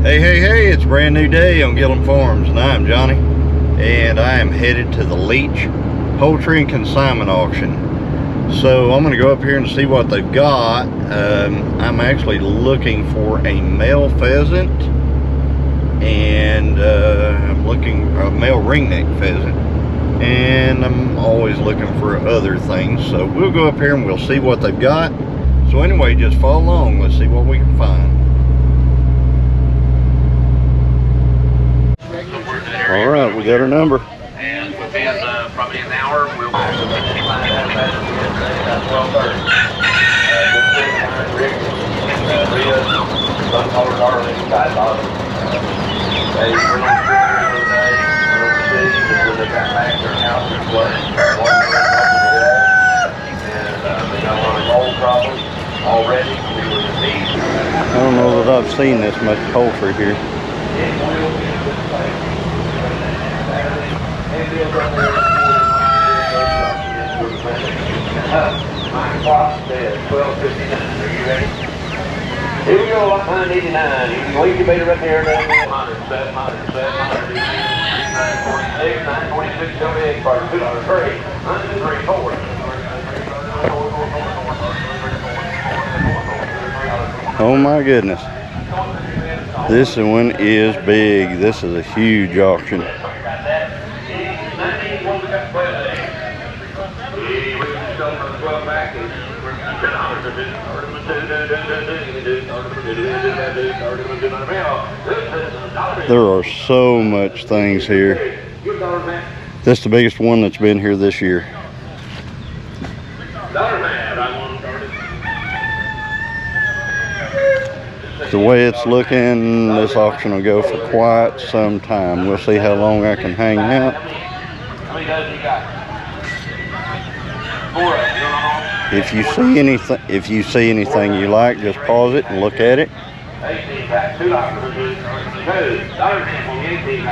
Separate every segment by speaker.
Speaker 1: Hey, it's a brand new day on Gillum Farms, and I'm Johnny, and I am headed to the Leach Poultry and Consignment Auction. So I'm going to go up here and see what they've got. I'm actually looking for a male pheasant, and I'm looking for a male ringneck pheasant, and I'm always looking for other things. So we'll go up here and we'll see what they've got. So anyway, just follow along. Let's see what we can find. All right, we got our number.
Speaker 2: And within probably an hour, we'll be
Speaker 1: I don't know that I've seen this much poultry here.
Speaker 2: Here we go, 989. You can leave your beta right there. 107, 107, 946, 946, 78, $2, 3, 103, 4.
Speaker 1: Oh my goodness. This one is big. This is a huge auction. There are so much things here. This is the biggest one that's been here this year. The way it's looking, this auction will go for quite some time. We'll see how long I can hang out. If you see anything you like, just pause it and look at it,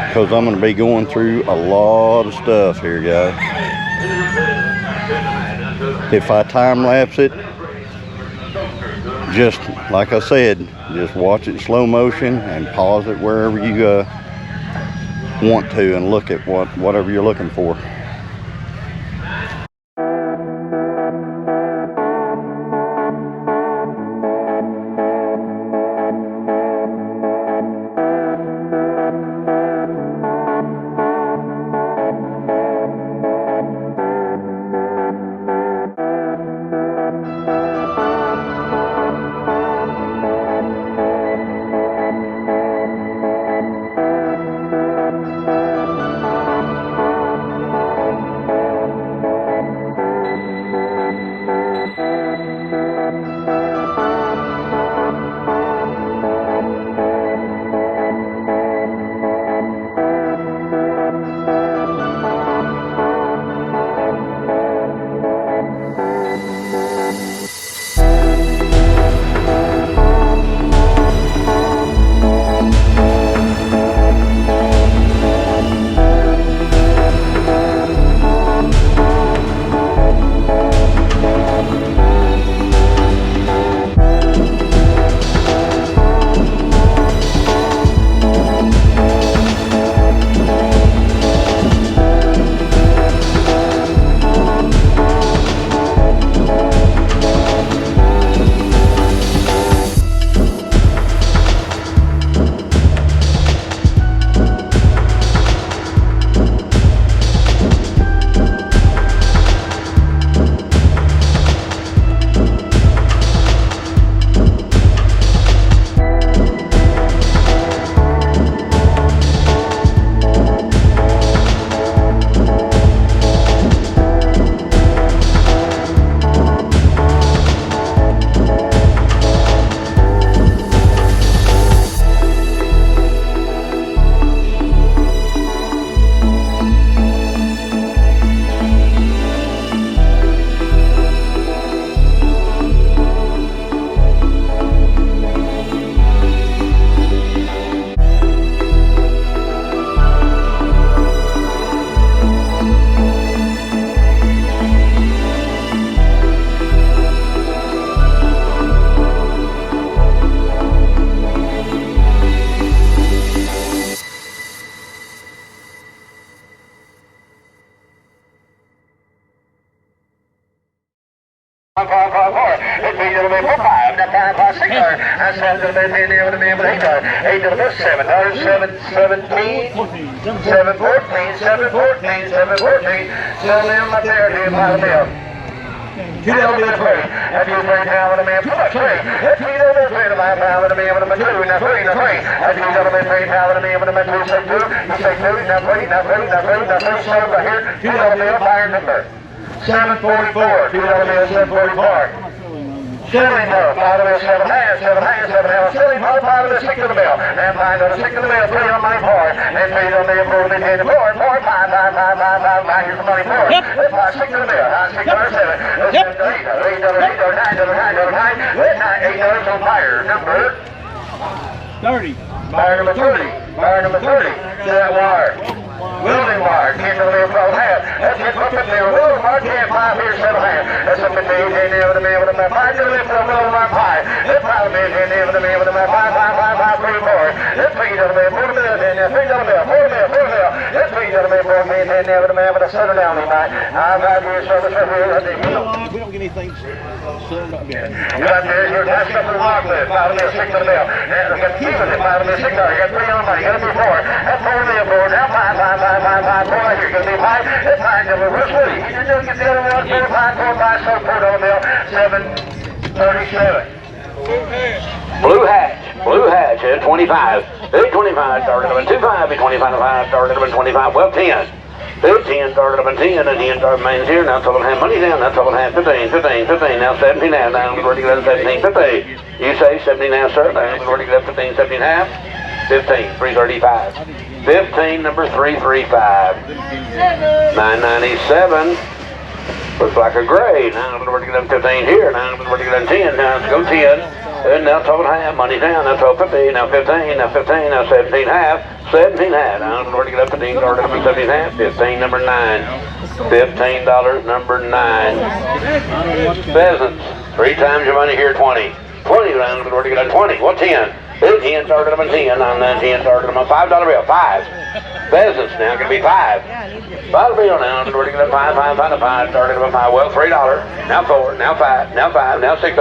Speaker 1: because I'm going to be going through a lot of stuff here, guys. If I time lapse it, just like I said, just watch it slow motion and pause it wherever you want to, and look at whatever you're looking for.
Speaker 2: $7 to the man, $8 to the man with $8. $8 to the bus, $7, $7.17, $7.14, $7.14, $7.14. So now my pair to $5 bill. $2 bill three. That's $2 down with a man. Come on, three. That's $3 bill three to $5 with a man with a two. Now three, now three. That's $2 bill three down with a man with a two. Say two. You say two. Now three, now three, now three, now three. So right here. $2 bill, fire number. 744. $2 bill, 744. Silly bill, $5 bill, 7 hands, 7 hands, 7 hands. Silly bill, $5 bill, 6 to the bill. And $5 6 to the bill, 3 on money, 4. And $3 on the bill, 4 to the bill, 4, 4, 5, 5, 5, 5, 5. Here's the money, 4. Yep. 6 to the bill, 6 to 7. Yep. $8, $8, $9, $8 on fire. Number
Speaker 3: 30.
Speaker 2: Fire number 30. Fire number 30. To that wire. Welding wire. 10 to the bill, 12 half. That's it. Up in there. Welding wire. 10, 5 here, 7 half. That's up in there. 10 there with a man with a man. 5 to the bill, 12 welding wire. 5. That's 5 man. 10 there with a man with a man. 5, 5, 5, 5, 3, 4. That's 3 to the bill. 4 to the bill. 10 there. 3 to the bill. 4 to the bill. 4 to the bill. That's 3 to the bill. 4 man. 10 there with a man with a center down tonight. I'm out here. Service right here.
Speaker 3: We don't get anything settled up yet.
Speaker 2: You're out there. You're passed up to the rock list. 5 to the bill. 6 to the bill. And got even at 5 to the bill. 6 to the bill. You got 3 on the money. You got to be 4. That's 4 to the bill. 4. Now 5, 5, 5, 5, 5, 4. You're going to be 5. That's 5 to the bill. Where's Woody? You just get the other one. 4, 5, 4, 5, so 4 to the bill. 737. Blue hatch at 25. Big 25, started up at 25, big 25 to 5, started up at 25, well 10. Big 10, started up at 10, and 10 started man's here, now 12 and a half, money down, now 12 and a half, 15, 15, 15, now 17 and a half, now we're ready to get up 17, 50. You say 17 and a half, sir, now we're ready to get up 15, 17 and a half, 15, 335. 15, number 335. 997. Looks like a gray. Now we're going to get up 15 here. Now we're going to get up 10. Now let's go 10. And now 12 and a half. Money down. Now 12.50. Now 15. Now 15. Now 17 half. 17 half. Now we're going to get up 15. Started up at 17 half. 15 number 9. $15 number 9. Pheasants. 3 times your money here. 20. 20. Now we're going to get up 20. What 10? 10 started up at 10. Now 10 started up at $5 bill. 5. Pheasants now going to be 5. $5 bill now. We're going to get up 5, 5, 5, 5. Started up at 5. Well, $3. Now 4. Now 5. Now 5. Now $6.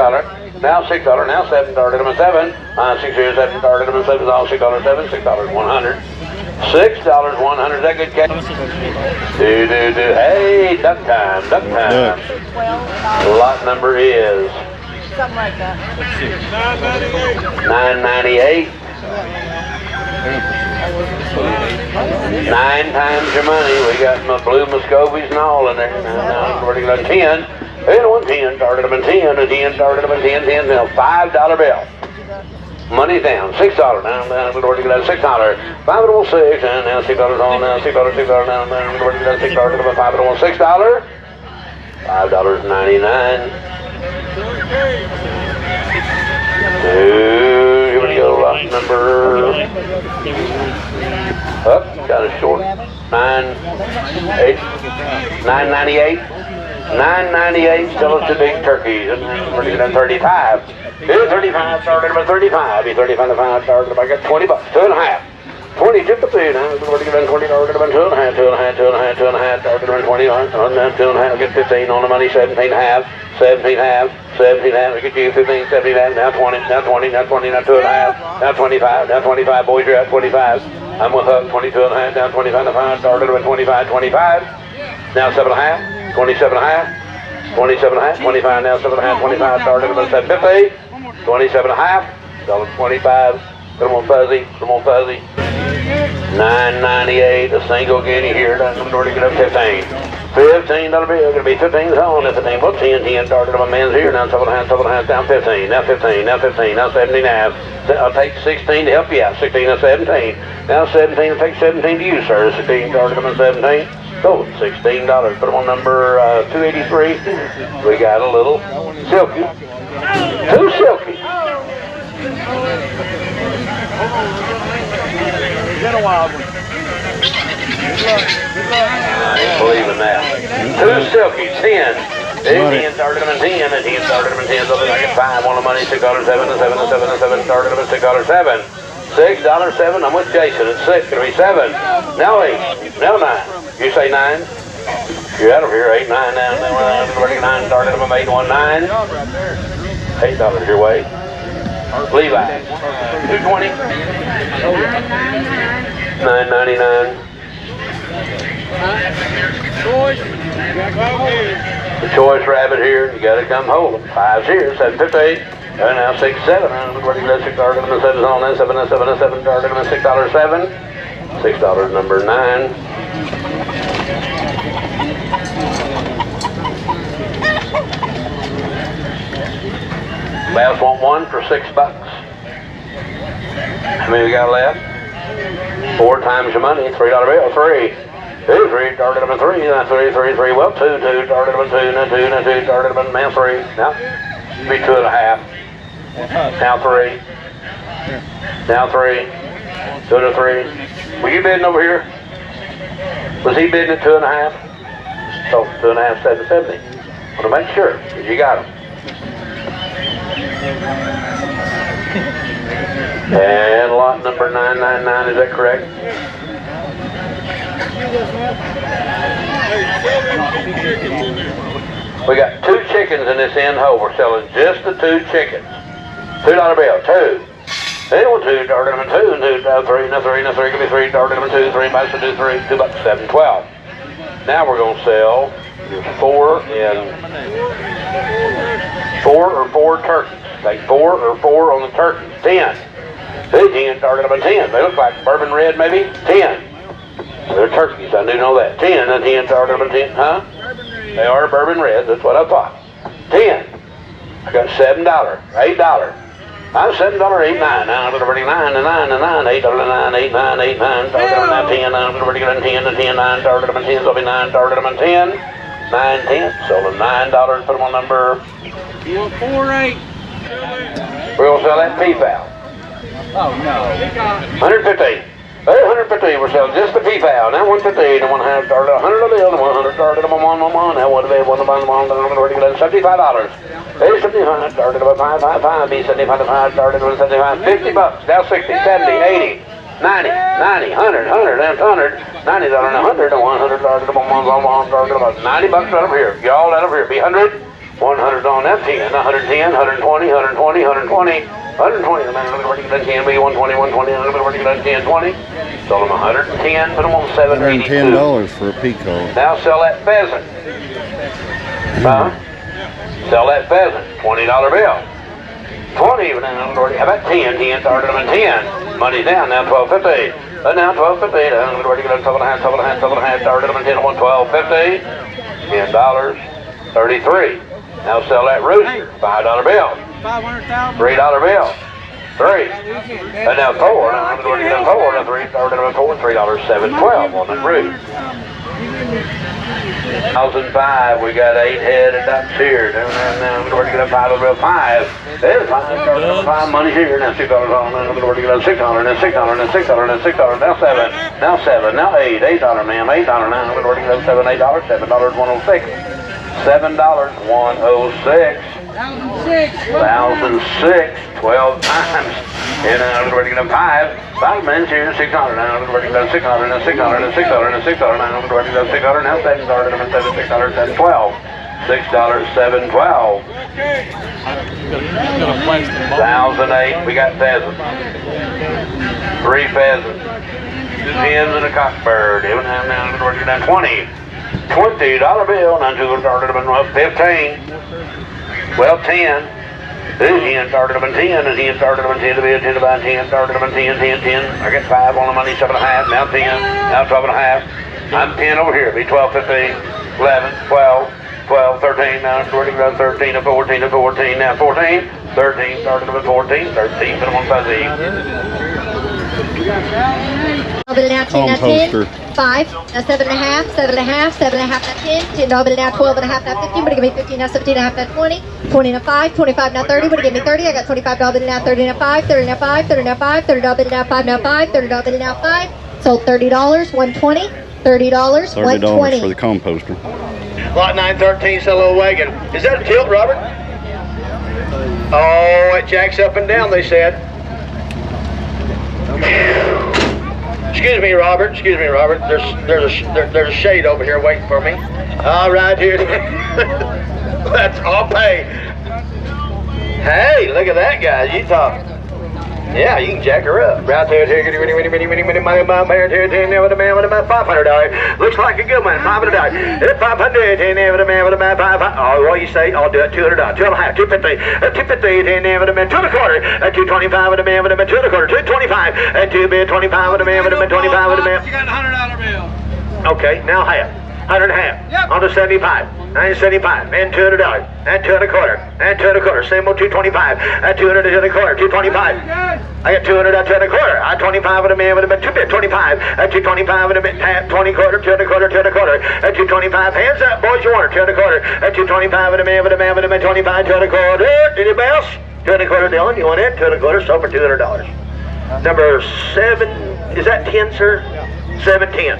Speaker 2: Now $6. Now 7. Started up at 7. 6 here, 7. Started up at 7. All $6. 7. $6. 100. $6. 100. Is that good catch? Hey, duck time. Duck time. Lot number is
Speaker 4: something like that.
Speaker 2: 998. 9 times your money. We got my blue Muscovies and all in there. Now we're going to go 10. And 110 started up at 10. And 10 started up at 10. 10 now $5 bill. Money down. $6. Now we're going to go $6. $5 to 6. And now $6 on. Now $6. $6. Now we're going to go $6 to $5 to $6. $5.99. Here we go, lot number up, got a short 998. 998, still up to big turkeys, and we're looking at 35. Here's 35, started about 35. 35 to 5, started about, I got $20, 2.5. 20 to the food, we're looking at 20, started about 2.5, 2.5, 2.5, 2.5, started about 20, 2.5, get 15 on the money, 17 half. 17 half, 17 half, we get you 15, 17 half, now 20, now 20, now 20, now 2.5, now 25, now 25, boys, you're at 25. I'm with up 22 and a half, now 25 and a half, started at 25, 25, now 7 and a half, 27 and a half, 27 and a half, 25, now 7 and a half, 25, started at 750, 27 and a half, $25, come on fuzzy, come on fuzzy. 998, a single guinea here, I'm going to get up 15. $15 bill, going to be 15 on if it ain't what 10 started on my man's here, now 7 and a half, down 15, now 15, now 15, now 17 and a half. I'll take 16 to help you out, 16, now 17. Now 17, I'll take 17 to you, sir. 16 started on 17. So $16, put them on number 283. We got a little silky. 2 silky.
Speaker 3: Get a wild one.
Speaker 2: I ain't believing that. 2 silky, 10. 10 started them at 10, and 10 started them at 10, so I get 5 on the money, $6.07, and 7, and 7, and 7 started them at $6.07. $6.07, I'm with Jason, it's 6, gonna be 7. Now 8, now 9. You say 9? You're out of here, 8, 9, now, 9 started them at 8, 1, 9. $8 your way. Levi. 220. 999. The choice rabbit here, you gotta come hold them. 5's here, 758. And now 6, 7. Where do you go? $6 number 7 on that. 7, 7, 7. Target number $6, 7. $6 number 9. Last one for $6. How many we got left? 4 times your money. $3 bill. 3. 2, 3. Target number 3. Now 3, 3, 3. Well, 2, 2. Target number 2. Now 2, now 2. Target number man 3. Now be 2.5. Now 3. Now 3. 2 to 3. Were you bidding over here? Was he bidding at 2.5? So 2.5, 770. Want to make sure you got him. And lot number 999, is that correct? We got 2 chickens in this end hole. We're selling just the 2 chickens. $2 bill, 2. Hey, 1, 2, target number 2, and 2, 3, now 3, now 3, give me 3, target number 2, 3, bucks to do 3, $2, 7, 12. Now we're going to sell 4 or 4 turkeys. Take 4 or 4 on the turkeys. 10. Hey, 10, target number 10. They look like bourbon red, maybe? 10. They're turkeys, I do know that. 10, and 10, target number 10, huh? They are bourbon red, that's what I thought. 10. I got $7, $8. I'm $7, 8, 9. Now I'm going to bring 9 to 9 to 9, $8, 9, 8, 9, 8, 9. Target number 10. I'm going to bring 10 to 10, 9. Target number 10, so it'll be 9. Target number 10, 9, 10. So the $9. Put them on number.
Speaker 3: You want 4, 8?
Speaker 2: We're going to sell that peafowl.
Speaker 3: Oh no.
Speaker 2: 150. Hey, 150. We're selling just the peafowl. Now 150. And 100 target, 100 a bill, and 100 target of 1, 1, 1. Now what do they want to buy? $75. Hey, 75. Target of 5, 5, 5. Be 75 to 5. Target of 75. $50. Now 60, 70, 80. 90, 90, 100, 100, and 100, $90 and 100, and 100 target of 1, 1, 1, target of $90 right over here. Y'all right over here. Be 100, 100 on that 10, 110, 120, 120, 120, 120. The man looking at 10, be 120, 120, looking at 10, 20. Sold them 110, put them on 782.
Speaker 1: $110 for a peacock.
Speaker 2: Now sell that pheasant. Huh? Sell that pheasant, $20 bill. 20, how about 10? 10, started them at 10. Money's down, now 12.50. Now 12.50. I'm going to get 12.5, 12.5, 12.5. Started them at 10, 12.50. $10, 33. Now sell that rooster, $5 bill. $3 bill. 3. And now 4. Now I'm going to get 4. Now 3, started them at 4. $3, 7.12 on that roost. 2005, we got 8 head of ducks here. Now I'm going to get a $5 bill. 5. There's 5. 5 money here. Now $6 on. Now I'm going to get a $6. Now $6. Now $6. Now $6. Now 7. Now 7. Now 8. $8, ma'am. $8. Now I'm going to get a $7. $8. $7. 106. $7. 106. 1,006. 12 times. And I'm going to get a 5. 5 minutes here, 600. Now I'm going to get 600. Now 600. Now 600. Now 600. Now I'm going to get 600. Now 7. $600. 712. $6, 712. 1,008. We got pheasants. 3 pheasants. 2 hens and a cockbird. Now I'm going to get 20. $20 bill. Now 2 started up in 15. Well, 10. This hen started up in 10, and hen started up in 10 to be a 10 to buy 10, started up in 10, 10, 10. I get 5 on the money, 7.5, now 10, now 12.5. I'm 10 over here, be 12, 15, 11, 12, 12, 13, now 13, 13, 14, 14, now 14, 13, started up at 14, 13, put them on fuzzy.
Speaker 4: Now 10, now 10, 5, now 7.5, 7.5, 7.5, now 10, $10 now 12.5, now 15, but it give me 15, now 17.5, now 20, 20 now 5, 25 now 30, but it give me 30, I got $25 now 30 now 5, 30 now 5, 30 now 5, $30 now 5 now 5, $30 now 5, sold $30, 120, $30, 120.
Speaker 1: For the composter.
Speaker 5: Lot 913, sell a little wagon. Is that a tilt, Robert? Oh, it jacks up and down, they said. Excuse me, Robert. Excuse me, Robert. There's a shade over here waiting for me. All right, here. I'll pay. Hey, look at that guy. You talk. Yeah, you can jack her up. Right there, $500. Looks like a good one. $500. $500. Oh, what you say? I'll do it. $200. $2.50. $250. $2.25. $225. $225. $225.
Speaker 3: You got a $100 bill.
Speaker 5: Okay, now half. 100 and a half.
Speaker 3: Yep.
Speaker 5: On to 75. 975. And $200. And $2.25. And $2.25. Same old 225. And $200 and $2.25. 225. I got $200 at $2.25. I 25 and a man with a bit 225. At 225 and a bit half 20 quarter, $2.25, $2.25. At 225. Hands up, boys, you want it, $2.25. At 225 and a man with a 25, $2.25. Any bells? $2.25, Dylan. You want it? $2.25. So for $200. Number 7. Is that 10, sir? 710.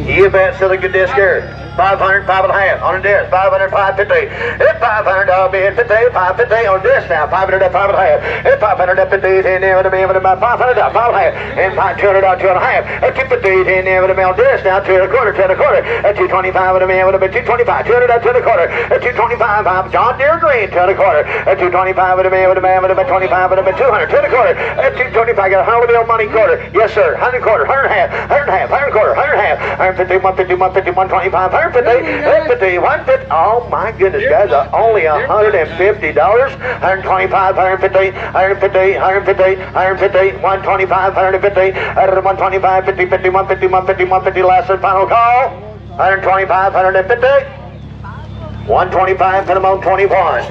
Speaker 5: You bet, silly good disc here. 500, 5.5 on a disc. 500, 550. It's $500 bid, 50, 550 on disc now. 500 at 5.5. It's 500 at 50, 10 there with a man with about 500 at 5.5. And 200 at 2.5. At 250, 10 there with a man on disc now. 2.25, 2.25. At 225 with a man with a bit 225. 200 at 2.25. At 225, John Deere Green, 2.25. At 225 with a man with a about 25 with a bit 200. 2.25. At 225, got a $100 bill money quarter. Yes, sir. 100 quarter, 100 and a half, 100 and a half, 100 quarter, 100 and a half. 150, 150, 150, 125, 150, 150, 150. Oh my goodness, guys, only $150. 125, 150, 150, 150, 150, 125, 150, 125, 50, 50, 150, 150, 150. Last and final call. 125, 150. 125, put them on 21.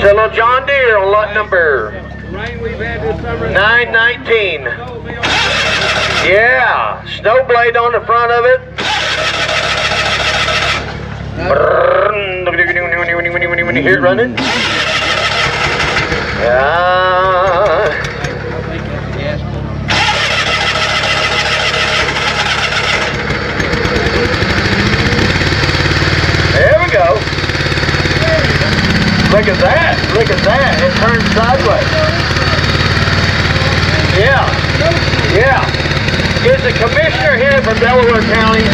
Speaker 5: So little John Deere on lot number 919. Yeah, snow blade on the front of it. Hear it running? Yeah. There we go. Look at that. Look at that. It turns sideways. Yeah. Yeah. Is the commissioner here from Delaware County?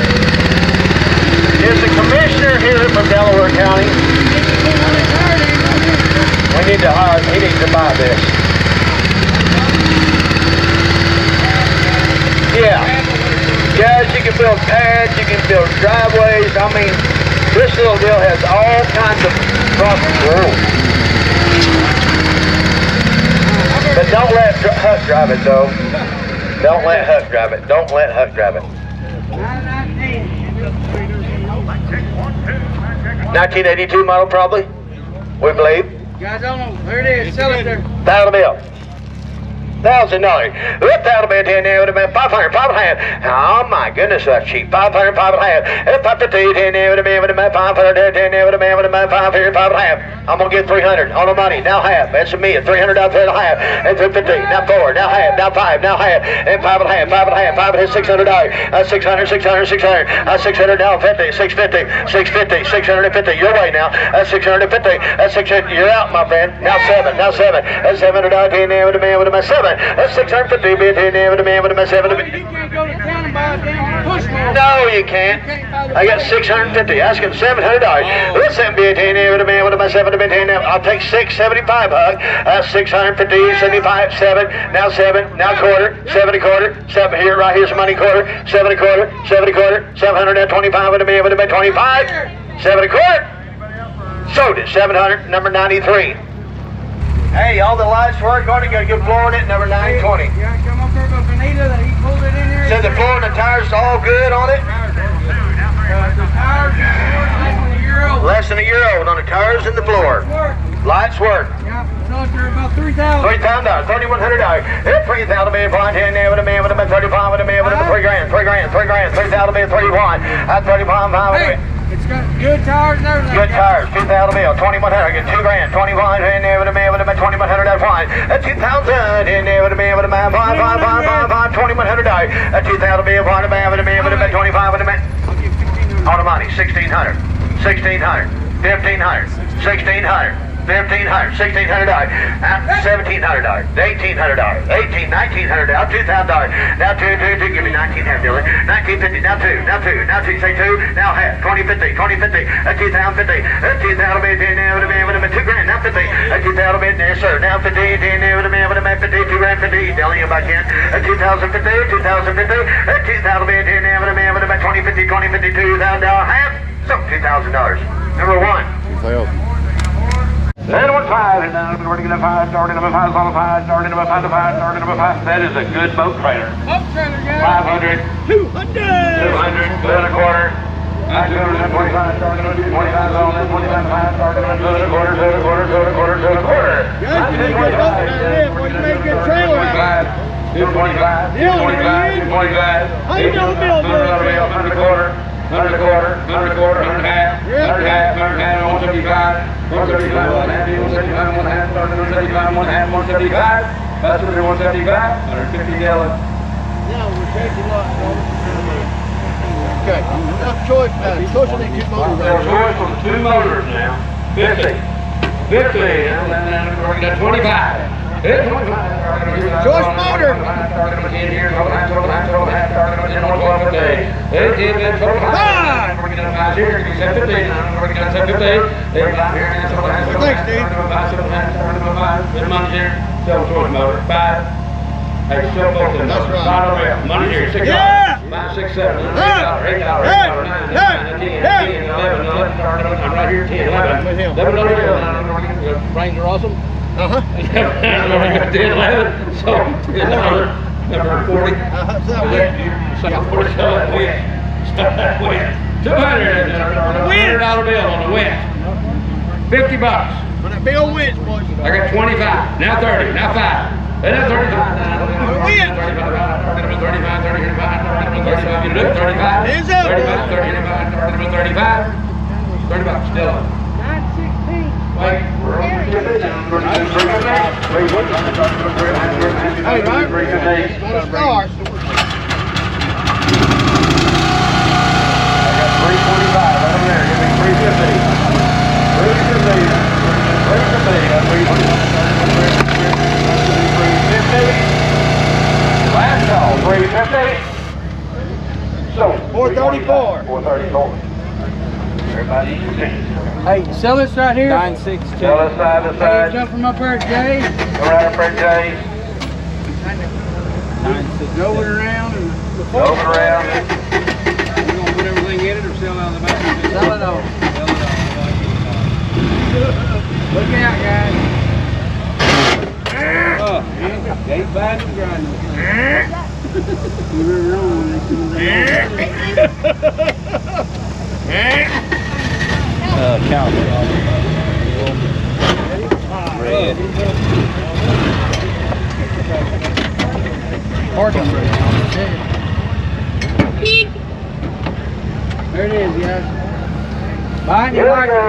Speaker 5: Is the commissioner here from Delaware County? We need to hire him. He needs to buy this. Yeah. Guys, you can build pads, you can build driveways. I mean, this little deal has all kinds of problems. But don't let Huck drive it, though. Don't let Huck drive it. Don't let Huck drive it. 1982 model, probably. We believe.
Speaker 3: Guys, I don't know. There it is. Sell it there.
Speaker 5: $1,000 bill. $1,000. Look, that'll be a 10 there would have been 500, 5.5. Oh my goodness, that's cheap. 500, 5.5. And 550, 10 there would have been 500, 10 there would have been 5 here, 5.5. I'm gonna get 300 on the money. Now half. That's me. $300 out there, half. And 250. Now 4. Now half. Now 5. Now half. And 5.5. 5.5. 5 is $600. 600, 600, 600. 600 now 50. 650. 650. 650. Your way now. 650. 600. You're out, my friend. Now 7. Now 7. That's $700. 10 there would have been 7. That's 650. Bid 10 there would have been 7.
Speaker 3: You can't go to town and buy a damn push mower.
Speaker 5: No, you can't. I got 650. Asking $700. Let's send me a 10 there would have been 7. I'll take 675, Hug. 650, 75, 7. Now 7. Now quarter. 7 a quarter. 7 here, right here's money quarter. 7 a quarter. 7 a quarter. 725 would have been 25. 7 a quarter. Sold it. 700. Number 93. Hey, all the lights work on it. Got a good floor in it. Number 920.
Speaker 3: Yeah, come up there with Benita that he pulled it in there.
Speaker 5: Said the floor and the tires all good on it.
Speaker 3: The tires are
Speaker 5: Less than a year old on the tires and the floor. Lights work.
Speaker 3: Yeah, so they're about $3,000.
Speaker 5: $3,000, $3,100. It's $3,000 man, flying 10 there with a man with a 35 with a man with a $3 grand, $3,000 man, 31. At 35, 5
Speaker 3: Hey, it's got good tires and everything.
Speaker 5: Good tires, $2,000 bill, 2,100. Get $2 grand, 21 in there with a man with a 2,100. That's fine. At 2,000 in there with a man with a man, 5, 2,100. At 2,000 bill, flying a man with a man with a 25 with a man. On the money, 1,600, 1,600, 1,500, 1,600. $1,500, $1,600, now $1,700, $1,800, $1,900, now $2,000, now two, give me 19 half, Dylan, 1950, now two, say two, now half, 2050, 2050, 2,050, 2,000 bid, now with a man with a $2,000, now 50, 2,000 bid, yes sir, now 50, now with a man with a 50, $2,050, Dylan, you back in, 2,050, 2,050, 2,000 bid, now with a man with a 2050, $2,000 half, so $2,000. Number one.
Speaker 1: 2,000.
Speaker 5: And 1-5, and now we're going to 5, starting number 5, follow 5, starting number 5 to 5, starting number 5. That is a good boat trailer.
Speaker 3: Boat trailer, guys.
Speaker 5: 500, 200, 2 and a quarter. 225, starting number 225 on that 25, 5, starting number 2 and a quarter, 2 and a quarter, 2 and a quarter, 2 and a quarter.
Speaker 3: Guys, you made a good boat trailer. Boy, you made a good trailer out.
Speaker 5: 225, 225, 225.
Speaker 3: How you doing, Bill?
Speaker 5: 100 a quarter. 100 a quarter, 100 a quarter, 100 half, 100 half, 100 half, 175, 175, 1 half, 175, 1 half, 175, 1 half, 175, that's 175, 150 gallon.
Speaker 3: Yeah, we're taking a lot.
Speaker 1: Okay, enough choice now. Choice on these 2 motors.
Speaker 5: There's choice on the 2 motors now. 50, 50, and then we're going to 25. Choice
Speaker 3: motor. Thanks, Steve.
Speaker 5: That's right. Money here, $6.
Speaker 3: Yeah.
Speaker 5: 5, 6, 7, $8, $8, $8, 9, 10, 11, 11, I'm right here, 10, 11, 11,
Speaker 3: Brains are awesome.
Speaker 5: 10, 11, so number 40. Second 40, so that win. $200 bill on the win. $50.
Speaker 3: When that bill wins, boys.
Speaker 5: I got 25, now 30, now 5. And then 35.
Speaker 3: Win.
Speaker 5: 35, 35, you do it, 35.
Speaker 3: Hands up.
Speaker 5: 35, 35, 35, still up.
Speaker 3: 916.
Speaker 5: Wait, we're on the
Speaker 3: Hey, right? Stars.
Speaker 5: I got 325 right over there. Give me 350. 350. Last call, 350. So
Speaker 3: 434.
Speaker 5: 434. Everybody equal change.
Speaker 3: Hey, sell this right here. 962.
Speaker 5: Tell us side to
Speaker 3: Hey,
Speaker 5: side.
Speaker 3: jump from up there, Jay.
Speaker 5: Go right up there, Jay.
Speaker 3: Go it around and
Speaker 5: Go around.
Speaker 3: you gonna put everything in it or sell out of the back? Sell it all. Sell it all. Look out, guys. They ain't bad and grinding. You were wrong when they
Speaker 1: Cowboys. Red.
Speaker 3: There it is, guys. Behind you,
Speaker 5: Here
Speaker 3: like
Speaker 5: we go.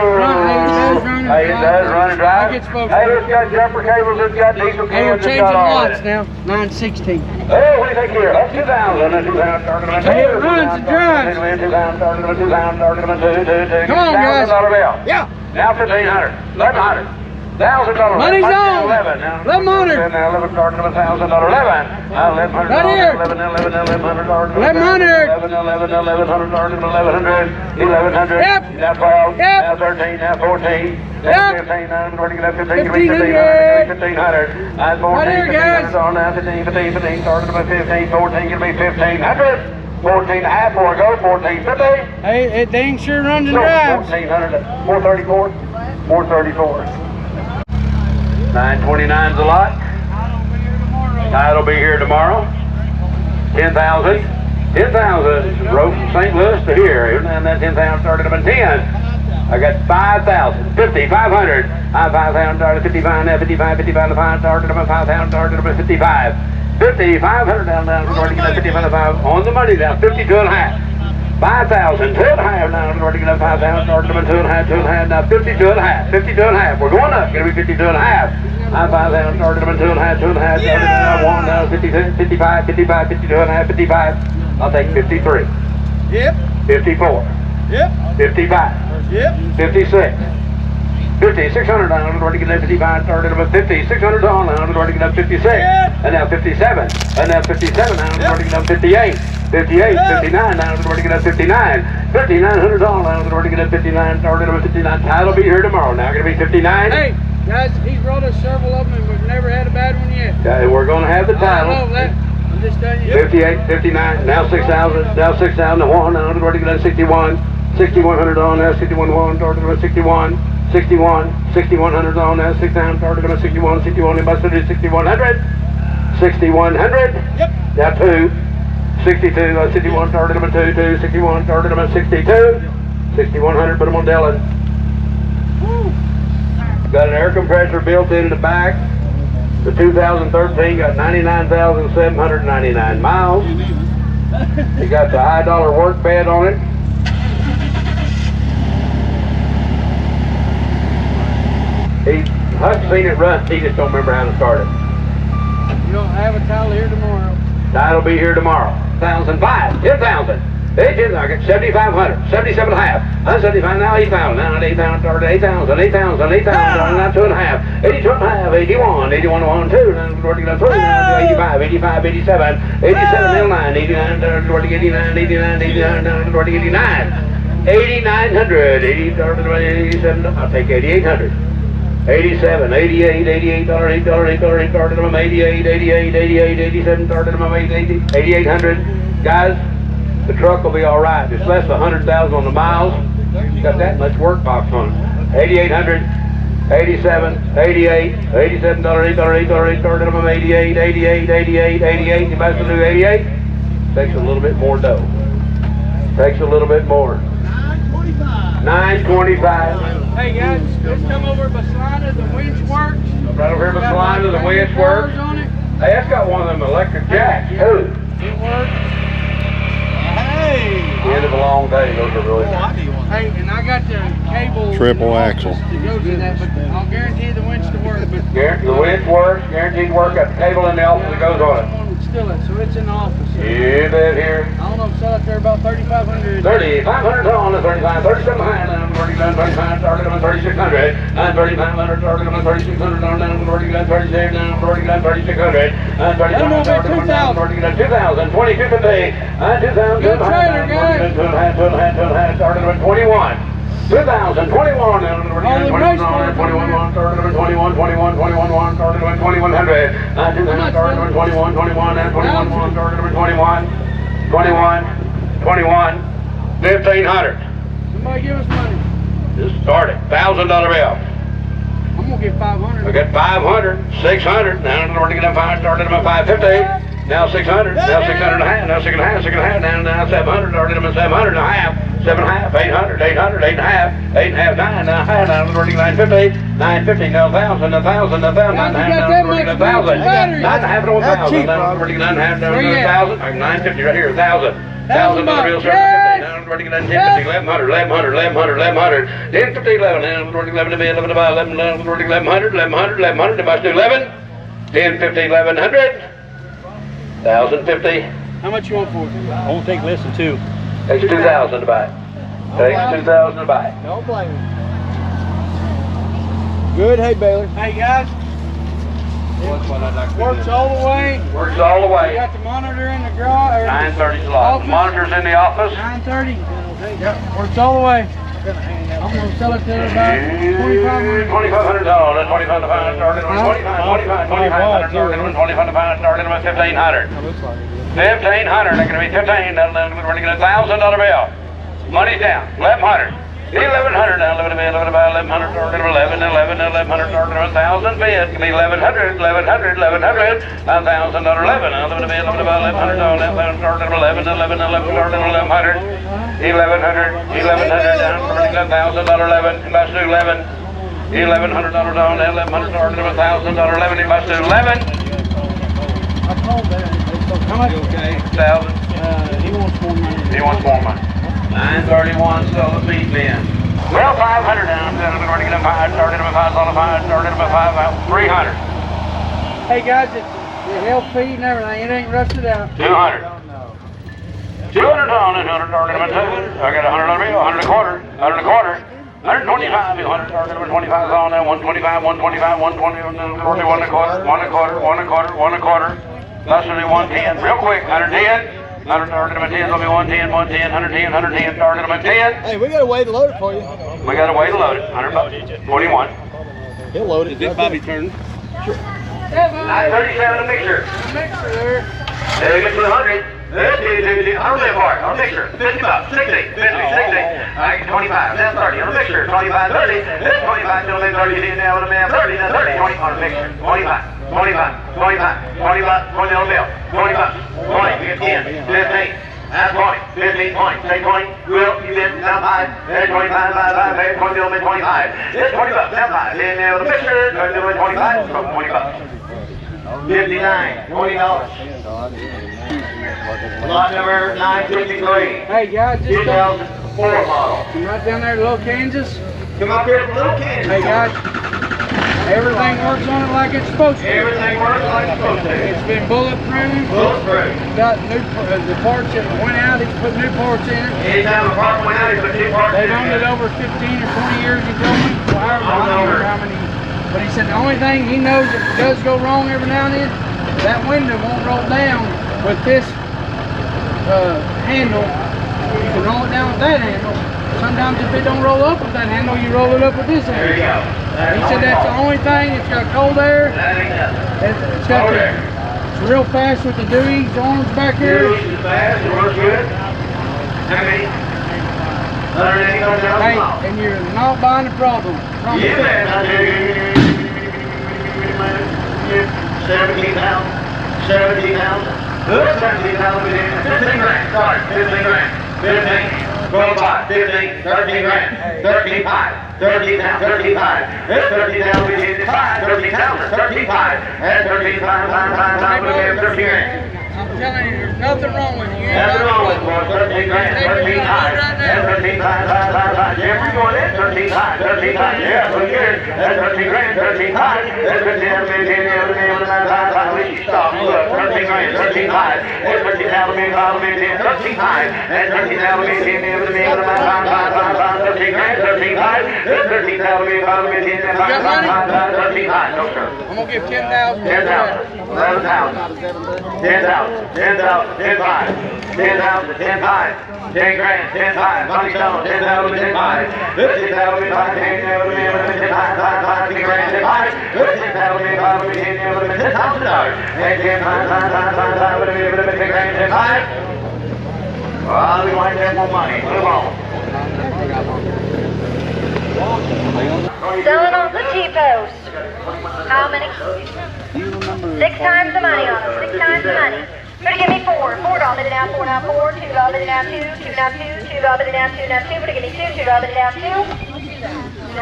Speaker 3: Hey, it does run and drive.
Speaker 5: Hey, it does run and drive. Hey, it's got jumper cables, it's got diesel
Speaker 3: Hey, we're
Speaker 5: cans, it's
Speaker 3: changing
Speaker 5: got all
Speaker 3: lots
Speaker 5: that.
Speaker 3: now. 916.
Speaker 5: Oh, what do you think here? Up 2,000, 2,000, starting on
Speaker 3: Hey, it runs and drives.
Speaker 5: 2,000, starting on 2,000, starting on 2.
Speaker 3: Come on, guys.
Speaker 5: $1,000 bill.
Speaker 3: Yeah.
Speaker 5: Now 1,500, 1,100, $1,000.
Speaker 3: Money's on.
Speaker 5: 11 now.
Speaker 3: 1,100.
Speaker 5: Now 11 starting on $1,000. 11. Now 1,100.
Speaker 3: Right here.
Speaker 5: 1100 starting on
Speaker 3: 1,100.
Speaker 5: 1100 starting on 1100. 1,100.
Speaker 3: Yep.
Speaker 5: Now 12.
Speaker 3: Yep.
Speaker 5: Now 13. Now 14. Now
Speaker 3: Yep.
Speaker 5: 15. Now I'm going to get 15.
Speaker 3: 1,500.
Speaker 5: 1,500. Now 14.
Speaker 3: Right here, guys.
Speaker 5: Now 15. 15. Starting on 15. 14. Give me 1,500. 14 half or go. 14. 50.
Speaker 3: Hey, it dang sure runs and drives.
Speaker 5: 1,400. 434. 434. 929's a lot. Tide'll be here tomorrow. 10,000. 10,000. Rode from St. Louis to here. And then 10,000 started up at 10. I got 5,000. 50. 500. I 5,000 started at 55. Now 55. 55 to 5 started up at 5,000 started up at 55. 50. 500 down. Starting at 55. On the money down. 52 and a half. 5,000, 2 and a half now. We're going to 5,000, starting about 2 and a half, 2 and a half, now 52 and a half, 52 and a half. We're going up, going to be 52 and a half. I'm 5,000, starting about 2 and a half, 2 and a half, starting about 1, now 52, 55, 55, 52 and a half, 55. I'll take 53.
Speaker 3: Yep.
Speaker 5: 54.
Speaker 3: Yep.
Speaker 5: 55.
Speaker 3: Yep.
Speaker 5: 56.
Speaker 2: 50, 600 down, we're to get up 55, started about 50, 600 on, now we're to get up 56, and now 57, and now 57, now we're to get up 58, 58, 59, now we're to get up 59, 5900 on, now we're to get up 59, started about 59, tide will be here tomorrow, now gonna be 59.
Speaker 3: Hey, guys, he's brought us several of them and we've never had a bad one yet.
Speaker 2: Yeah, we're gonna have the title.
Speaker 3: I know that. I'm just telling you.
Speaker 2: 58, 59, now 6,000, now 6,001, now we're to get up 61, 6,100 on, now 61, started about 61. 61, 6,100 on that, 6,000, started about 61, 61, anybody still do 6,100? 6,100? Yep. Now 2, 62, 61, started about 2, 2, 61, started about 62, 6,100, put them on Dylan. Got an air compressor built in the back. The 2013 got 99,799 miles. You got the high dollar work bed on it. Huck's seen it run, he just don't remember how to start it.
Speaker 3: You don't have a title here tomorrow.
Speaker 2: Title will be here tomorrow. 1,005, 10,000, 18, I got 7,500, 77.5, 75, now 8,000, now 8,000, started 8,000, 8,000, 8,000, now 2.5, 82.5, 81, 81, 1, 2, now we're to get 3, now 85, 85, 87, 87, 9, 89, we're to get 89, 89, 89, now we're to get 89, 8,900, 80, started 87, I'll take 8,800. 87, 88, 88, $8, $8, started them 88, 88, 88, 87, started them 80, 8,800. Guys, the truck will be all right. It's less than 100,000 on the miles. Got that much work box on it. 8,800, 87, 88, $87, $8, $8, started them 88, 88, 88, 88. You might as well do 88. Takes a little bit more dough. Takes a little bit more. 925.
Speaker 3: Hey guys, let's come over to Salina, the winch works.
Speaker 2: Right over here by Salina, the winch works.
Speaker 3: On it.
Speaker 2: Hey, that's got one of them electric jacks too.
Speaker 3: It works.
Speaker 2: The end of a long day, those are really nice.
Speaker 3: Hey, and I got the cable.
Speaker 1: Triple axle.
Speaker 3: To go to that, but I'll guarantee the winch to work. But
Speaker 2: The winch works, guaranteed to work. Got the cable in the office that goes on it.
Speaker 3: Still it, so it's in the office.
Speaker 2: You bet here.
Speaker 3: I don't know if sell it there about 3,500.
Speaker 2: 3,500 on the 35, 3700, I'm already done 35, started on 3,600. I'm 3,500, started on 3,600, on down, I'm already done 36, now I'm already done 3,600. I'm 35, started on 2,000, already done 2,000, 22 today. I'm 2,000,
Speaker 3: Good trailer, guys.
Speaker 2: 2,500, started on 21. 2,000, 21, now I'm already done 21, started on 21, 21, 21, started on 2,100. I'm 2,000, started on 21, 21, and 21, started on 21, 21, 21, 1,500.
Speaker 3: Somebody give us money.
Speaker 2: Just started. $1,000 bill.
Speaker 3: I'm gonna get 500.
Speaker 2: I got 500, 600. Now I'm going to get up 500. Started at 550. Now 600. Now 600 and a half. Now 6 and a half. 6 and a half. Now 700. Started at 700 and a half. 7 and a half. 800. 800. 8 and a half. 8 and a half. 9. Now 9. Now I'm going to 950. 950. Now 1,000. 1,000. 1,000. 9 and a half. Now I'm going to 1,000. 9 and a half. 1,000. Now I'm going to 9 and a half. Now 1,000. I'm 950 right here. 1,000. $1,000 bill, sir. Now I'm ready to get 1050, 1,100, 1,100, 1,100, 1,100, 1050, 11. Now I'm ready to 11 to be 11 to buy 11. Now I'm ready to 1,100, 1,100, 1,100. If I do 11, 1050, 1,100, 1,050.
Speaker 3: How much you want for it? I won't take less than 2.
Speaker 2: Takes 2,000 to buy. Takes 2,000 to buy.
Speaker 3: Don't blame me. Good, hey Baylor. Hey guys. Works all the way.
Speaker 2: Works all the
Speaker 3: You
Speaker 2: way.
Speaker 3: got the monitor in the garage.
Speaker 2: 930's locked. Monitor's in the office.
Speaker 3: 930. Yep. Works all the way. I'm gonna sell it to about 2,500.
Speaker 2: $2,500. That's 2,500. Started on 25, 2,500. Started on 2,500. Started on 1,500. 1,500. They're gonna be 15. We're gonna get $1,000 bill. Money's down. 1,100. 1,100 now, 11 to 1,100, started at 11, 11, 1,100, started at 1,000, bid, give me 1,100, 1,100, 1,100, $1,000, 11, now 11 to 1,100, now 1,000, started at 11, 11, 11, started at 1,100, 1,100, 1,100, down, starting at $1,000, 11, you must do 11, $1,100 down, 1,100, started at $1,000, 11, you must do 11.
Speaker 3: I told that. How much?
Speaker 2: Okay, 1,000.
Speaker 3: He wants more money.
Speaker 2: He wants more money. 931, so the feed men. Well, 500 down. We're going to get up 5. Started at 5, on 5. Started at 5, 300.
Speaker 3: Hey guys, it's the health feed and everything. It ain't rusted out.
Speaker 2: 200. 200 on it. 100 started at 2. I got $100 bill. 100 a quarter. 100 a quarter. 125, 125 on that, 125, 125, 120, 1 and a quarter, 1 and a quarter, 1 and a quarter, 1 and a quarter. That's only 110. Real quick, 110. 100 target them at 10, it's gonna be 110, 110, 110, 110, target them at 10.
Speaker 3: Hey, we got a way to load it for you.
Speaker 2: We got a way to load it. 100 bucks. 21.
Speaker 3: He'll load it. Big Bobby turn.
Speaker 2: 937 a mixture.
Speaker 3: Mixer there.
Speaker 2: There we get to 100. I'll live hard. On a mixture. 50 bucks. 60. 50, 60. I get 25. That's 30. On a mixture. 25, 30. That's 25. Till maybe 30. Now with a man. 30. That's 30. 20 on a mixture. 25. 25. 25. 20 bucks. 20 on a bill. 20 bucks. 20. We get 10. 15. That's 20. 15. 20. Say 20. Will, you bid. Down 5. There's 25. 5. There's 20. Till maybe 25. There's 20 bucks. Down 5. Then now with a mixture. 25. 20 bucks. 59. $20. Lot number 953.
Speaker 3: Hey, guys, just
Speaker 2: 2004 model.
Speaker 3: come right down there to Little Kansas.
Speaker 2: Come up here to Little Kansas.
Speaker 3: Hey, guys, everything works on it like it's supposed to.
Speaker 2: Everything works like it's supposed to.
Speaker 3: It's been bulletproof.
Speaker 2: Bulletproof.
Speaker 3: Got new the parts that went out. He's put new parts in it.
Speaker 2: Anytime a part went out, he put new parts in
Speaker 3: They've owned it over 15 or 20 years. He told me. Well, I don't remember how many. But he said the only thing he knows that does go wrong every now and then, that window won't roll down with this handle. You can roll it down with that handle. Sometimes if it don't roll up with that handle, you roll it up with this handle.
Speaker 2: There you go.
Speaker 3: He said that's the only thing. It's got cold air.
Speaker 2: That ain't nothing.
Speaker 3: It's got
Speaker 2: Cold
Speaker 3: the,
Speaker 2: air.
Speaker 3: it's real fast with the Dewey's arms back here.
Speaker 2: It's fast, it works good. How many? 180,000
Speaker 3: Hey,
Speaker 2: miles.
Speaker 3: and you're not buying a problem.
Speaker 2: You bet I do. 17 pounds. 17 pounds. 17 pounds within 15 grand. Sorry, 15 grand. 15. 25, 15, 13 grand. 13 5. 13 pounds. 13 5. That's 13 pounds within 5. 13 pounds. 13 5. That's 13 5 within 13 grand.
Speaker 3: I'm telling you, there's nothing wrong with you.
Speaker 2: Nothing wrong with it, 13 grand, 13 5. That's 13 5. Jim, we're going in 13 5. 13 5. Yeah, look here. That's 13 grand, 13 5. That's 13 stop. Look, 13 grand, 13 5. That's 13 13 5. That's 13 13 grand, 13 5. That's 13 13 5. No, sir.
Speaker 3: I'm gonna give 10,000.
Speaker 2: 10,000, 11,000, 10,000, 10,000, 10 5, 10,000, 10 5, 10 grand, 10 5, Money Stone, 10,000, 10 5, 10,000, 5, 10 5, 10 grand, 10 5, 10,000, 5, 10,000, $10,000, and 10 5, 10 grand, 10 5. Well, we like to have more money. Move on.
Speaker 4: Selling on the T-post. How many? 6 times the money on them. 6 times the money. Better give me 4. $4 bid it out. 4 now 4. $2 bid it out. 2. 2 now 2. $2 bid it out. 2 now 2. Better give me 2. $2 bid it out. 2. $2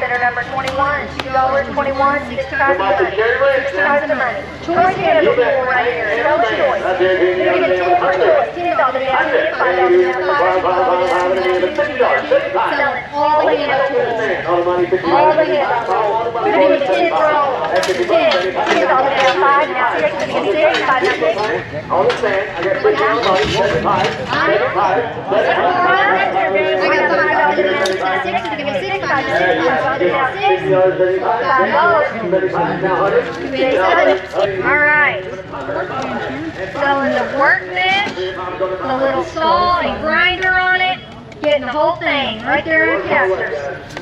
Speaker 4: bidder number 21. $2 21. 6 times the money. 6 times the money. Choice hand of the 4 right here. Seller's choice. Better give me 10 for choice. $10 bid it out. $5 bid it out. $5 selling all the hand of tools. All the hand of tools. Better give me 10 for all. 10. $10 bid it out. 5 now 6. Better give me 6. 5 now 6.
Speaker 2: On the stand, I got 6 pounds money, 7 5, 7 5, 7 5.
Speaker 4: I got $5 in there, 6 now 6, so give me 6, 5 now 6, $5 in now 6, $5. All right. Selling the workbench, the little saw and grinder on it, getting the whole thing right there in casters.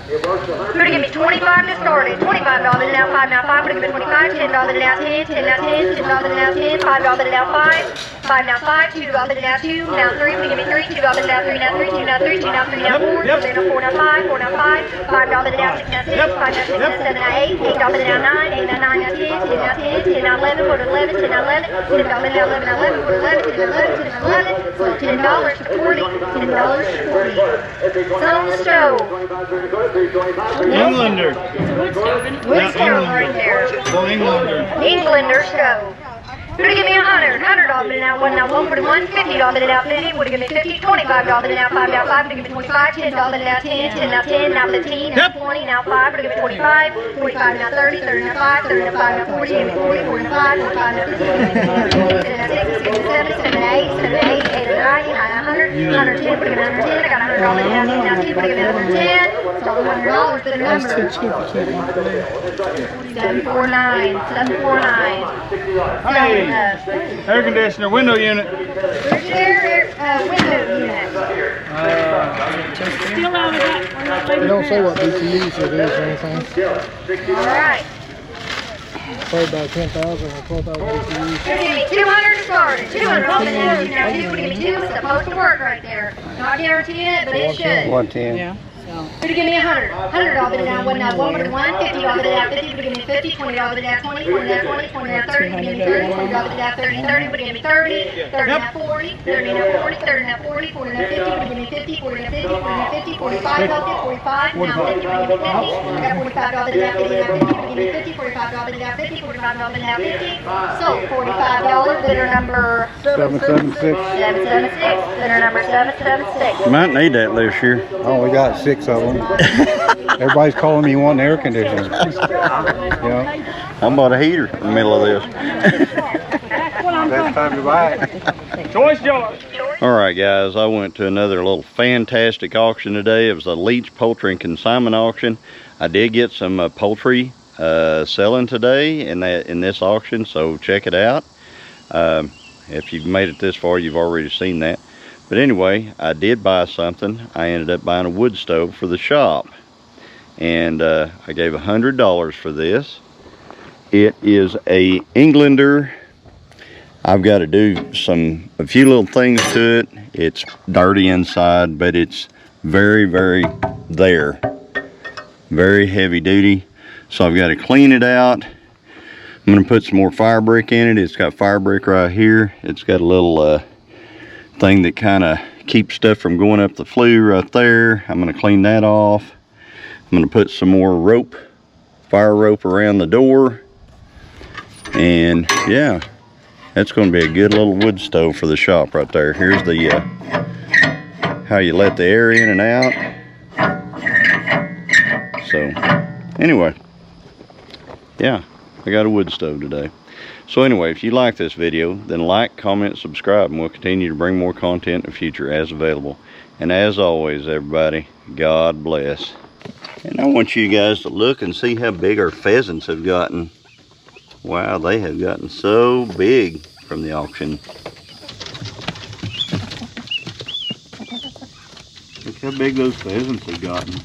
Speaker 4: Better give me 25 to start it. $25 now, 5 now 5. Better give me 25. $10 now 10. 10 now 10. $10 now 10. $5 now 5. 5 now 5. $2 now 2. Now 3. Better give me 3. $2 now 3. Now 3. 2 now 3. 2 now 3 now 4. 2 now 4 now 5. 4 now 5. $5 now 6 now 6. 5 now 6 now 7 now 8. $8 now 9. 8 now 9 now 10. 10 now 10. 10 now 11. 4 now 11. 10 now 11. $10 now 11 now 11. 4 now 11. 10 now 11. 10 now 11. So $10 to 40. $10 to 40. Selling the stove.
Speaker 1: Englander.
Speaker 4: Wood stove right there.
Speaker 1: So Englander.
Speaker 4: Englander stove. Better give me 100. $100 bid it out. 1 now 141. $50 bid it out. 50. Would give me 50. $25 bid it out. 5 now 5. Would give me 25. $10 bid it out. 10. 10 now 10. Now 15. Now 20. Now 5. Would give me 25. 45 now 30. 30 now 5. 30 now 5 now 40. Give me 40. 40 now 5. 45 now 50. 50 now 6. 6 now 7. 7 now 8. 7 now 8. at 90, high 100, 110, put him at 110. I got 100 all the way down to 90, put him at 110. Sold $100, bid a number. 749, 749.
Speaker 3: Hey, air conditioner, window unit.
Speaker 4: Refrigerator, window unit.
Speaker 6: Still out of that.
Speaker 7: They don't say what BTUs it is or anything.
Speaker 4: All right.
Speaker 7: Say about 10,000 or 12,000 BTUs.
Speaker 4: Give me 200 started. 200 all the down. Now, give me 2. It's supposed to work right there. Not guaranteeing it, but it should.
Speaker 7: 110.
Speaker 6: Yeah.
Speaker 4: Could you give me 100? 100 all the down. 1 now. 1 with 1. 50 all the down. 50. Would you give me 50? 20 all the down. 20. 20 now. 20. 20 now. 30. Would you give me 30? 20 all the down. 30. 30. Would you give me 30? 30 now. 40. 30 now. 40. 30 now. 40. 40 now. 50. Would you give me 50? 40 now. 50. 40 now. 50. 45 all the 45. Now 50. Would you give me 50? I got 45 all the down. 50 now. 50. Would you give me 50? 45 all the down. 50. 45 all the down. 50. Sold $45. Bidder number
Speaker 7: 776.
Speaker 4: 776. Bidder number 776.
Speaker 1: You might need that this year.
Speaker 7: Oh, we got 6 of them. Everybody's calling me wanting air conditioner. Yeah.
Speaker 1: I'm about a heater in the middle of this.
Speaker 7: Best time to buy it.
Speaker 3: Choice yours.
Speaker 1: All right, guys, I went to another little fantastic auction today. It was a Leach Poultry and Consignment auction. I did get some poultry selling today in this auction, so check it out. If you've made it this far, you've already seen that. But anyway, I did buy something. I ended up buying a wood stove for the shop. And I gave $100 for this. It is a Englander. I've got to do a few little things to it. It's dirty inside, but it's very, very there. Very heavy duty. So I've got to clean it out. I'm going to put some more fire brick in it. It's got fire brick right here. It's got a little thing that kind of keeps stuff from going up the flue right there. I'm going to clean that off. I'm going to put some more rope, fire rope around the door. And yeah, that's going to be a good little wood stove for the shop right there. Here's the how you let the air in and out. So anyway, yeah, I got a wood stove today. So anyway, if you like this video, then like, comment, subscribe, and we'll continue to bring more content in the future as available. And as always, everybody, God bless. And I want you guys to look and see how big our pheasants have gotten. Wow, they have gotten so big from the auction. Look how big those pheasants have gotten.